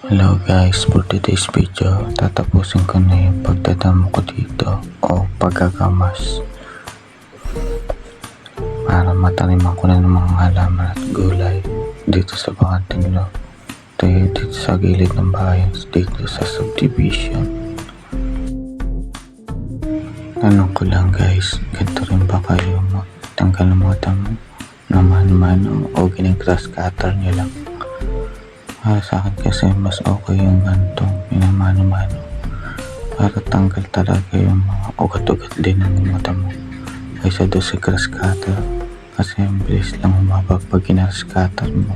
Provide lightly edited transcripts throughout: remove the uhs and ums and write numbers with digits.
Hello guys, for today's video, tatapusin ko na yung pagdadamo ko dito o pagkakamas para mataniman ko na ng mga halaman at gulay dito sa Bakantinglo. Tayo dito sa gilid ng bayan, dito sa subdivision. Tanong ko lang guys, ganito rin ba kayo magtanggal ng mga damo na mano-mano o ginag-grass cutter nyo lang? Para sa akin kasi mas okay yung gantong minamano-mano para tanggal talaga yung mga ugat-ugat din ng mata mo kaysa doon sa grass cutter kasi ang bilis lang humabag pag ginaras cutter mo.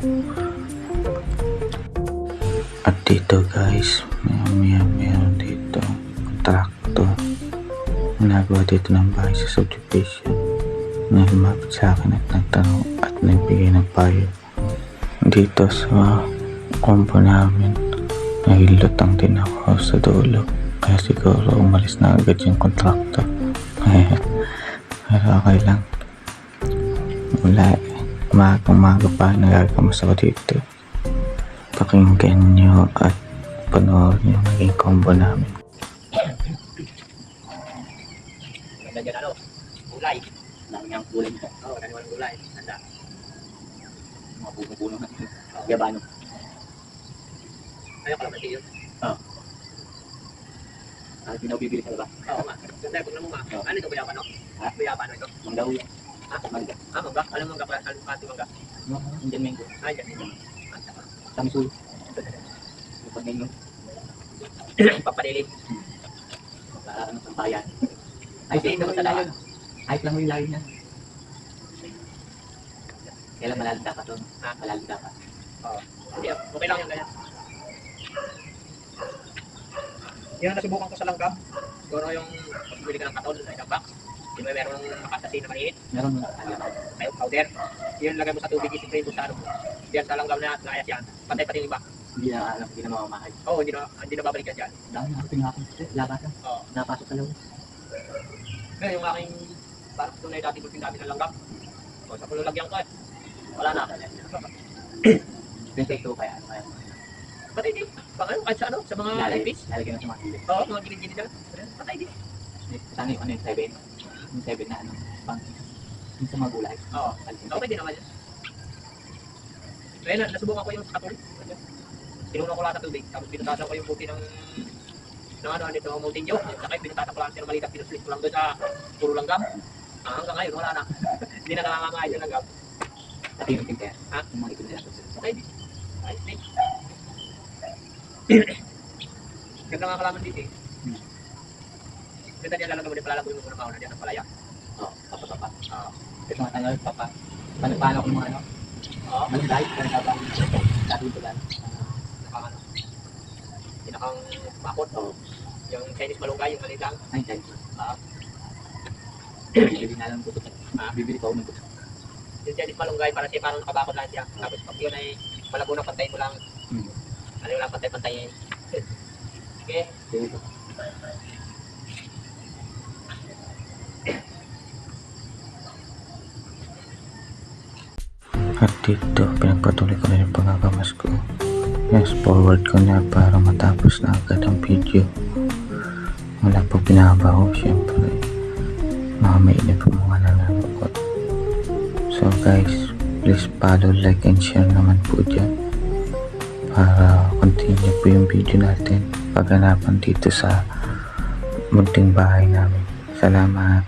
At dito guys, meron dito kontraktor nagawa dito ng bahay sa subdivision na lumapit sa akin at nagtanong at nagbigay ng payo dito sa kompo namin. Nahilutang din ako sa dulo kaya siguro umalis na agad yung kontraktor. Pero okay lang, wala umaga pa nagagamas ako dito. Pakinggan nyo at panoorin yung naging kombo namin. Nandiyan ano, gulay. Dami niyang gulay nito. Oo, dami ng gulay. Handa. Mga puno-puno na. Yabano. Ayaw ka lang yun. Oo. Hindi na bibili sa iba. Oo nga. Ganda, pag naman nga. Ano ito, bayapan no? Ha? Bayapan ito? Mangga ulo. Ha? Mangga. Ah, mangga? Alam mangga pala? Alam pati mangga? Indian mango. Ah, Indian mango. Samisul. Lupad mango. Papadilig. Ano sa bayan. Ayos lang naman sa layon. Ayos lang mo yung layon niya. Kailan malalim dapat doon? Ha? Malalim dapat. Oo. Hindi, okay lang yung ganyan. Yung nasubukan ko sa langgam, siguro yung bili ka ng katol sa isang box, di ba meron makasasi na maliit? Meron mo. Ayun, powder. Yun lagay mo sa tubig, isipray mo sa ano. Diyan sa langgam na naayas yan. Pantay-pati yung iba. Hindi na mamamahay. Oo, hindi na babalik yan dyan. Dahil nakapin nga akong labasan. Oo. Napasok sa loob. Ngayon yung aking parang tunay dati bulping dati ng langgam. O, sa pulo lagyan ko eh. Wala na. Pinsa ito kaya. Patay din. Pang ano, kahit sa ano, sa mga ipis. Lalagyan na sa mga gilid. Oo, mga gilid-gilid na. Patay din. Saan yung ano yung 7? Yung 7 na ano, pang yung sa mga gulay. Oo. Okay din naman yun. Kaya nasubukan ko yung sa katol. Tinuna ko lahat sa tubig. Tapos pinutasan ko yung puti ng ano dito, Mountain Dew. Saka yung pinutasan ko lang siya ng maliit at pinuslit ko lang doon sa puro langgam. Hanggang ngayon, wala na. Hindi na nakakamahay yung langgam. At yung tingkaya? Ha? Yung mga ito nila. Okay din. Ayos din. Ganda nga kalaman dito eh. Ganda niya lalagay mo din pala mo ng kauna dyan ng palaya. Oo, papa. Oo. Ito nga tangal, papa. Paano ko mga ano? Oo. Malagay, kaya dapat dati ito lang. Pinakang bakot. Oo. Yung Chinese malunggay, yung maliit lang. Ay, Chinese. Oo. Bibili na lang ko ito. Bibili pa ako ng ito. Yung Chinese malunggay, para siya parang nakabakot lang siya. Tapos pag yun ay malago na pantayin mo lang. Ano lang pantay-pantayin. Okay? At dito, pinagpatuloy ko na yung pagkakamas ko. Yes, forward ko na para matapos na agad ang video. Wala po pinahaba ko, syempre. Mga mainip po mga nanonood. So guys, please follow, like, and share naman po dyan. Para continue po yung video natin paghanapan dito sa munting bahay namin. Salamat.